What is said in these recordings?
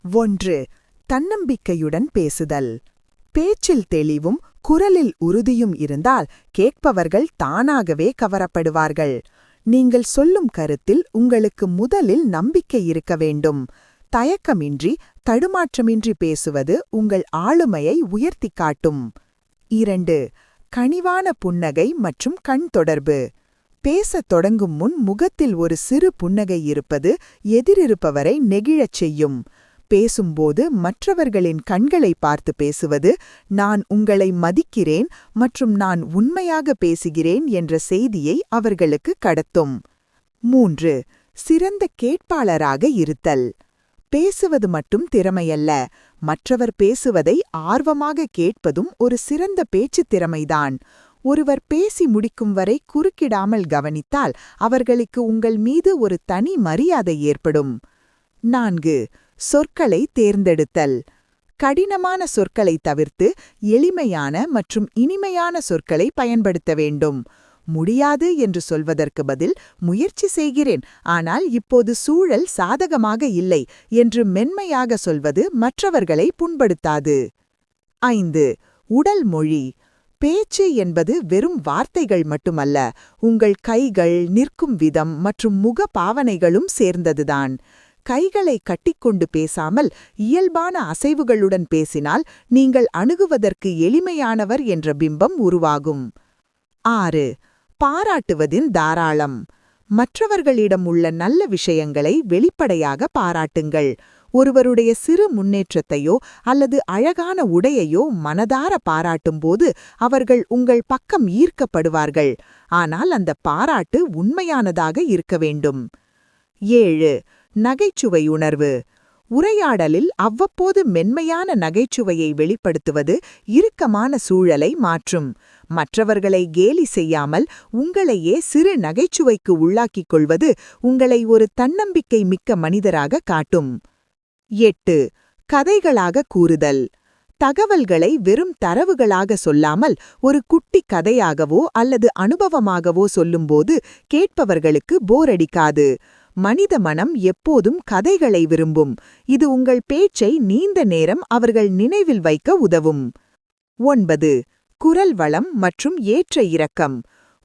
1. தன்னம்பிக்கையுடன் பேசுதல். பேச்சில் தெளிவும் குரலில் உறுதியும் இருந்தால் கேட்பவர்கள் தானாகவே கவரப்படுவார்கள். நீங்கள் சொல்லும் கருத்தில் உங்களுக்கு முதலில் நம்பிக்கை இருக்க வேண்டும். தயக்கமின்றி தடுமாற்றமின்றி பேசுவது உங்கள் ஆளுமையை உயர்த்திக் காட்டும். 2. கனிவான புன்னகை மற்றும் கண் தொடர்பு. பேசத் தொடங்கும் முன் முகத்தில் ஒரு சிறு புன்னகை இருப்பது எதிரிருப்பவரை நெகிழச் செய்யும். பேசும்போது மற்றவர்களின் கண்களை பார்த்து பேசுவது நான் உங்களை மதிக்கிறேன் மற்றும் நான் உண்மையாக பேசுகிறேன் என்ற செய்தியை அவர்களுக்கு கடத்தும். 3. சிறந்த கேட்பாளராக இருத்தல். பேசுவது மட்டும் திறமையல்ல, மற்றவர் பேசுவதை ஆர்வமாக கேட்பதும் ஒரு சிறந்த பேச்சுத் திறமைதான். ஒருவர் பேசி முடிக்கும் வரை குறுக்கிடாமல் கவனித்தால் அவர்களுக்கு உங்கள் மீது ஒரு தனி மரியாதை ஏற்படும். 4. சொற்களை தேர்ந்தெடுத்தல். கடினமான சொற்களை தவிர்த்து எளிமையான மற்றும் இனிமையான சொற்களை பயன்படுத்த வேண்டும். முடியாது என்று சொல்வதற்கு பதில் முயற்சி செய்கிறேன், ஆனால் இப்போது சூழல் சாதகமாக இல்லை என்று மென்மையாக சொல்வது மற்றவர்களை புண்படுத்தாது. 5. உடல் மொழி. பேச்சு என்பது வெறும் வார்த்தைகள் மட்டுமல்ல, உங்கள் கைகள், நிற்கும் விதம் மற்றும் முக பாவனைகளும் சேர்ந்ததுதான். கைகளை கட்டிக்கொண்டு பேசாமல் இயல்பான அசைவுகளுடன் பேசினால் நீங்கள் அணுகுவதற்கு எளிமையானவர் என்ற பிம்பம் உருவாகும். 6. பாராட்டுவதின் தாராளம். மற்றவர்களிடம் உள்ள நல்ல விஷயங்களை வெளிப்படையாக பாராட்டுங்கள். ஒருவருடைய சிறு முன்னேற்றத்தையோ அல்லது அழகான உடையையோ மனதார பாராட்டும்போது அவர்கள் உங்கள் பக்கம் ஈர்க்கப்படுவார்கள். ஆனால் அந்த பாராட்டு உண்மையானதாக இருக்க வேண்டும். 7. நகைச்சுவை உணர்வு. உரையாடலில் அவ்வப்போது மென்மையான நகைச்சுவையை வெளிப்படுத்துவது இறுக்கமான சூழலை மாற்றும். மற்றவர்களை கேலி செய்யாமல் உங்களையே சிறு நகைச்சுவைக்கு உள்ளாக்கிக் கொள்வது உங்களை ஒரு தன்னம்பிக்கை மிக்க மனிதராக காட்டும். 8. கதைகளாக கூறுதல். தகவல்களை வெறும் தரவுகளாக சொல்லாமல் ஒரு குட்டி கதையாகவோ அல்லது அனுபவமாகவோ சொல்லும்போது கேட்பவர்களுக்கு போரடிக்காது. மனித மனம் எப்போதும் கதைகளை விரும்பும். இது உங்கள் பேச்சை நீண்ட நேரம் அவர்கள் நினைவில் வைக்க உதவும். 9. குரல் வளம் மற்றும் ஏற்ற இறக்கம்.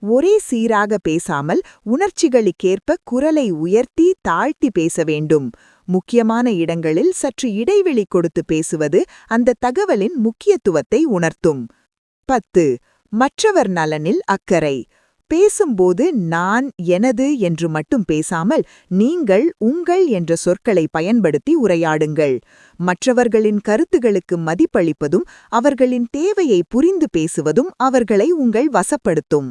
ஒரே சீராக பேசாமல் உணர்ச்சிகளுக்கேற்ப குரலை உயர்த்தி தாழ்த்தி பேச வேண்டும். முக்கியமான இடங்களில் சற்று இடைவெளி கொடுத்து பேசுவது அந்த தகவலின் முக்கியத்துவத்தை உணர்த்தும். 10. மற்றவர் நலனில் அக்கறை. பேசும்போது நான், எனது என்று மட்டும் பேசாமல் நீங்கள், உங்கள் என்ற சொற்களை பயன்படுத்தி உரையாடுங்கள். மற்றவர்களின் கருத்துகளுக்கு மதிப்பளிப்பதும் அவர்களின் தேவையை புரிந்து பேசுவதும் அவர்களை உங்கள் வசப்படுத்தும்.